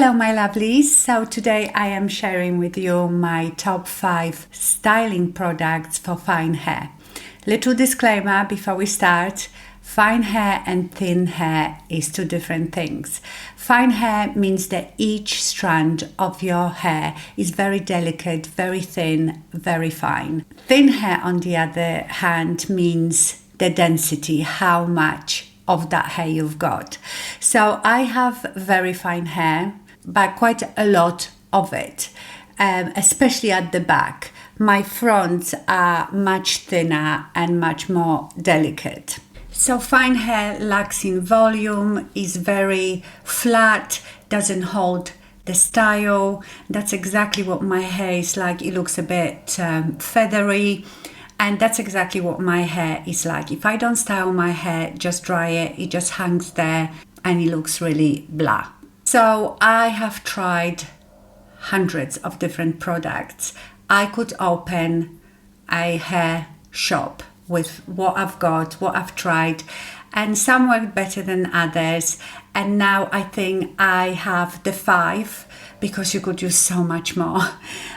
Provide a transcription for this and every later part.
Hello my lovelies, so today I am sharing with you my top 5 styling products for fine hair. Little disclaimer before we start, fine hair and thin hair is two different things. Fine hair means that each strand of your hair is very delicate, very thin, very fine. Thin hair on the other hand means the density, how much of that hair you've got. So I have very fine hair, but quite a lot of it, especially at the back. My fronts are much thinner and much more delicate. So fine hair lacks in volume, is very flat, doesn't hold the style. That's exactly what my hair is like. It looks a bit feathery. And that's exactly what my hair is like. If I don't style my hair, just dry it, it just hangs there and it looks really blah. So I have tried hundreds of different products. I could open a hair shop with what I've got, what I've tried, and some work better than others. And now I think I have the 5, because you could use so much more.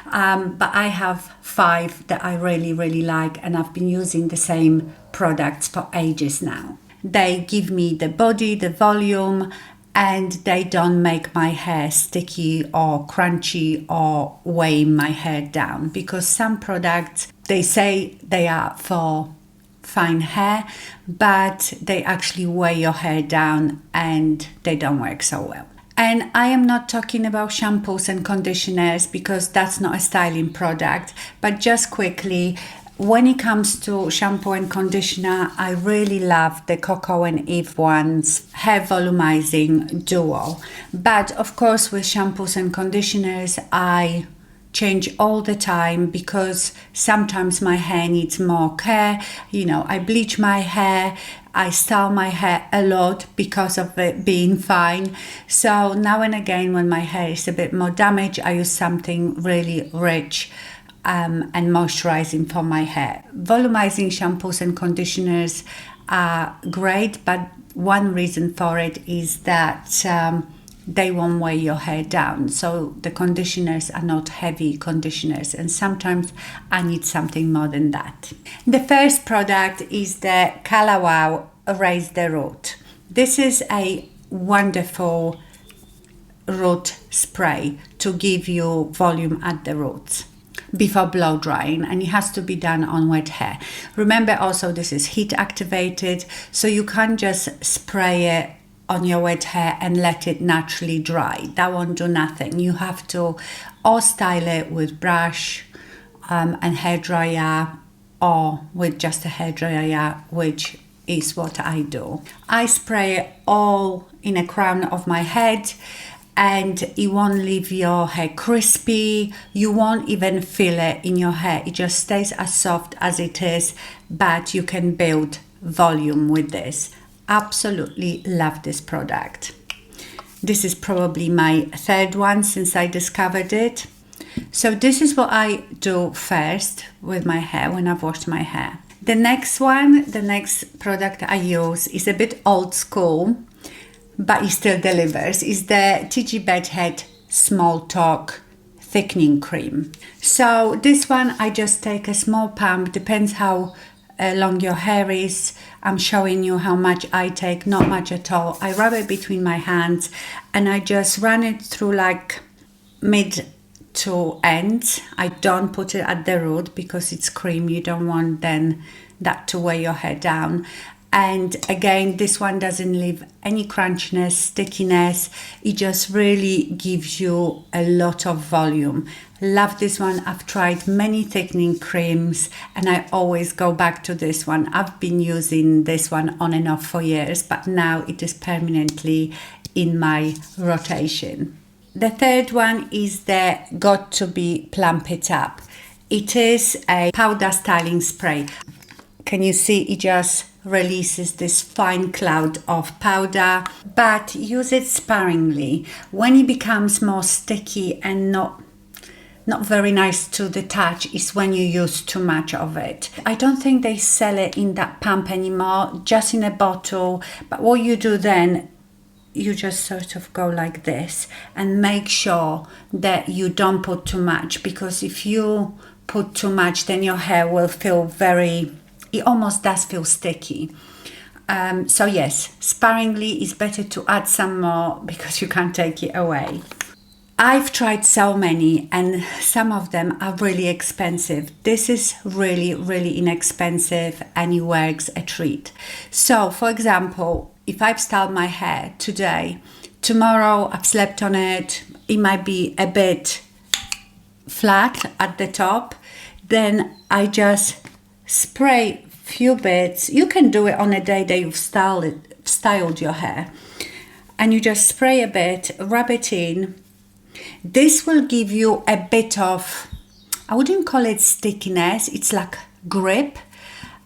But I have 5 that I really like, and I've been using the same products for ages now. They give me the body, the volume, and they don't make my hair sticky or crunchy or weigh my hair down, because some products, they say they are for fine hair, but they actually weigh your hair down and they don't work so well. And I am not talking about shampoos and conditioners, because that's not a styling product. But just quickly, when it comes to shampoo and conditioner, I really love the Coco and Eve ones, hair volumizing duo. But of course, with shampoos and conditioners, I change all the time, because sometimes my hair needs more care. You know, I bleach my hair, I style my hair a lot because of it being fine. So now and again, when my hair is a bit more damaged, I use something really rich and moisturizing for my hair. Volumizing shampoos and conditioners are great, but one reason for it is that they won't weigh your hair down. So the conditioners are not heavy conditioners, and sometimes I need something more than that. The first product is the Color Wow Raise the Root. This is a wonderful root spray to give you volume at the roots before blow drying, and it has to be done on wet hair. Remember also, this is heat activated, so you can't just spray it on your wet hair and let it naturally dry. That won't do nothing. You have to or style it with brush and hairdryer, or with just a hairdryer, which is what I do. I spray it all in a crown of my head, and it won't leave your hair crispy. You won't even feel it in your hair. It just stays as soft as it is, but you can build volume with this. Absolutely love this product. This is probably my 3rd one since I discovered it. So this is what I do first with my hair when I've washed my hair. The next product I use is a bit old school, but it still delivers. Is the TIGI Bedhead Small Talk Thickening Cream. So this one, I just take a small pump, depends how long your hair is. I'm showing you how much I take, not much at all. I rub it between my hands and I just run it through like mid to end. I don't put it at the root because it's cream. You don't want then that to weigh your hair down. And again, this one doesn't leave any crunchiness, stickiness. It just really gives you a lot of volume. Love this one. I've tried many thickening creams and I always go back to this one. I've been using this one on and off for years, but now it is permanently in my rotation. The 3rd one is the Got to Be Plump It Up. It is a powder styling spray. Can you see it just releases this fine cloud of powder, but use it sparingly. When it becomes more sticky and not very nice to the touch is when you use too much of it. I don't think they sell it in that pump anymore, just in a bottle. But what you do then, you just sort of go like this and make sure that you don't put too much, because if you put too much, then your hair will feel it almost does feel sticky. So yes, sparingly is better to add some more because you can't take it away. I've tried so many and some of them are really expensive. This is really, really inexpensive and it works a treat. So for example, if I've styled my hair today, tomorrow I've slept on it, it might be a bit flat at the top, then I just spray few bits. You can do it on a day that you've styled your hair, and you just spray a bit, rub it in. This will give you a bit of, I wouldn't call it stickiness, it's like grip,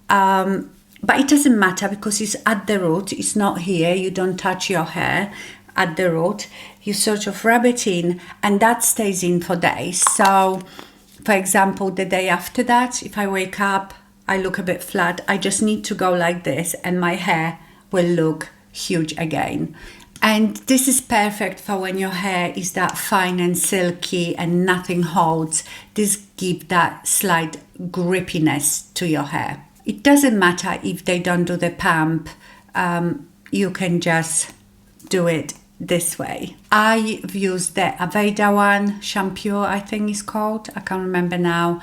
but it doesn't matter because it's at the root, it's not here, you don't touch your hair at the root. You sort of rub it in and that stays in for days. So for example, the day after that, if I wake up, I look a bit flat, I just need to go like this and my hair will look huge again. And this is perfect for when your hair is that fine and silky and nothing holds. This gives that slight grippiness to your hair. It doesn't matter if they don't do the pump, you can just do it this way. I've used the Aveda one, shampoo I think it's called, I can't remember now.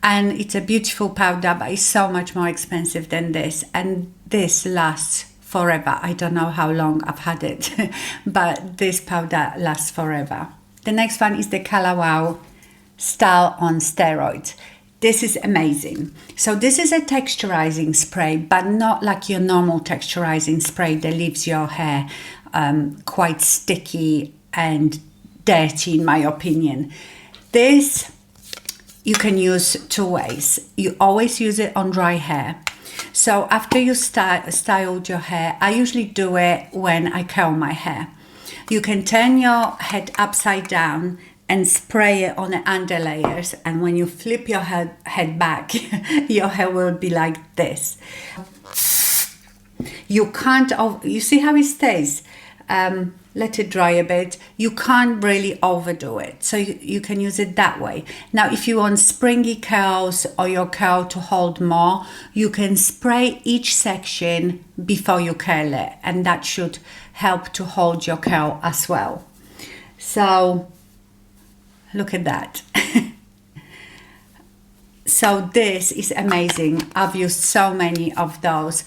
And it's a beautiful powder, but it's so much more expensive than this. And this lasts forever. I don't know how long I've had it, but this powder lasts forever. The next one is the Color Wow Style on Steroids. This is amazing. So this is a texturizing spray, but not like your normal texturizing spray that leaves your hair quite sticky and dirty, in my opinion. This you can use two ways. You always use it on dry hair. So after you styled your hair, I usually do it when I curl my hair. You can turn your head upside down and spray it on the under layers, and when you flip your head back, your hair will be like this. You can't, you see how it stays? Let it dry a bit. You can't really overdo it, so you can use it that way. Now if you want springy curls or your curl to hold more, you can spray each section before you curl it, and that should help to hold your curl as well. So look at that. So this is amazing. I've used so many of those.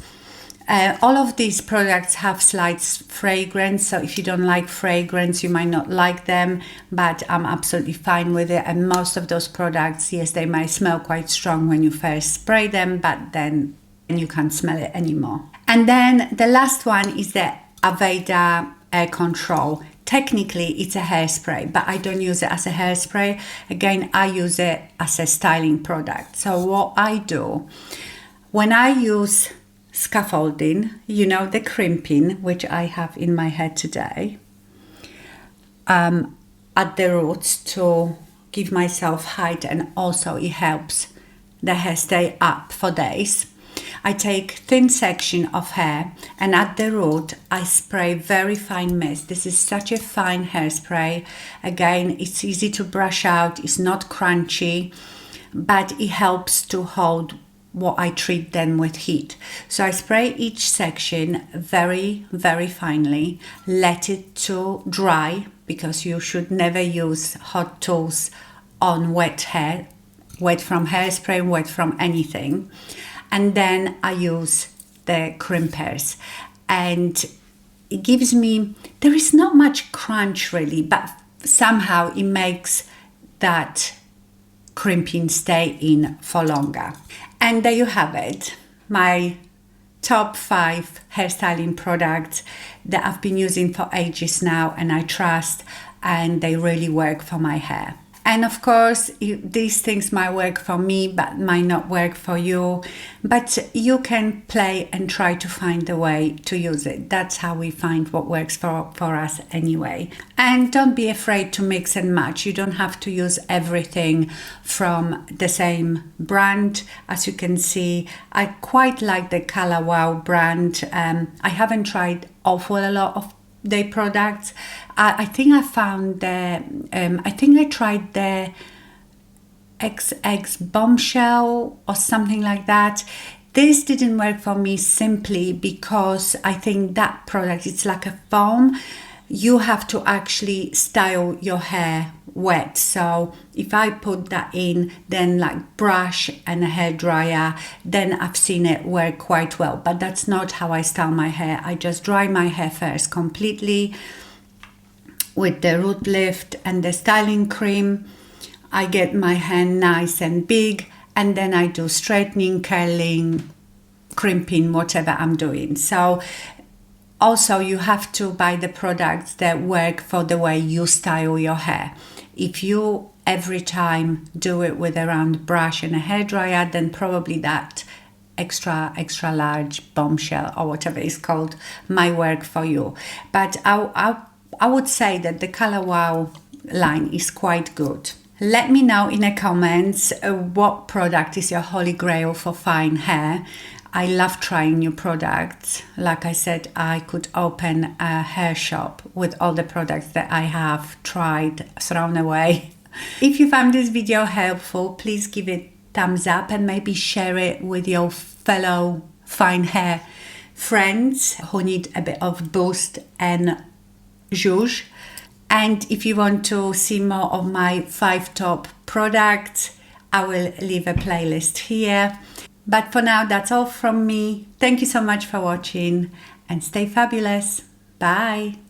All of these products have slight fragrance, so if you don't like fragrance, you might not like them, but I'm absolutely fine with it. And most of those products, yes, they might smell quite strong when you first spray them, but then you can't smell it anymore. And then the last one is the Aveda Air Control. Technically, it's a hairspray, but I don't use it as a hairspray. Again, I use it as a styling product. So what I do, when I use scaffolding, you know, the crimping, which I have in my head today, at the roots to give myself height, and also it helps the hair stay up for days. I take thin section of hair and at the root I spray very fine mist. This is such a fine hairspray. Again, it's easy to brush out, it's not crunchy, but it helps to hold what I treat then with heat. So I spray each section very, very finely, let it to dry, because you should never use hot tools on wet hair, wet from hairspray, wet from anything. And then I use the crimpers, and it gives me, there is not much crunch really, but somehow it makes that crimping stay in for longer. And there you have it, my top 5 hairstyling products that I've been using for ages now and I trust, and they really work for my hair. And of course, these things might work for me, but might not work for you. But you can play and try to find a way to use it. That's how we find what works for us anyway. And don't be afraid to mix and match. You don't have to use everything from the same brand. As you can see, I quite like the Color Wow brand. I haven't tried awful a lot of their products. I think I found the, I think I tried the XX Bombshell or something like that. This didn't work for me simply because I think that product, it's like a foam. You have to actually style your hair wet. So if I put that in, then like brush and a hair dryer, then I've seen it work quite well. But that's not how I style my hair. I just dry my hair first completely with the root lift and the styling cream. I get my hair nice and big, and then I do straightening, curling, crimping, whatever I'm doing. So also you have to buy the products that work for the way you style your hair. If you every time do it with a round brush and a hairdryer, then probably that extra large Bombshell or whatever it's called might work for you. But I would say that the Color Wow line is quite good. Let me know in the comments what product is your holy grail for fine hair. I love trying new products. Like I said, I could open a hair shop with all the products that I have tried, thrown away. If you found this video helpful, please give it thumbs up and maybe share it with your fellow fine hair friends who need a bit of boost and zhuzh. And if you want to see more of my 5 top products, I will leave a playlist here. But for now, that's all from me. Thank you so much for watching and stay fabulous. Bye.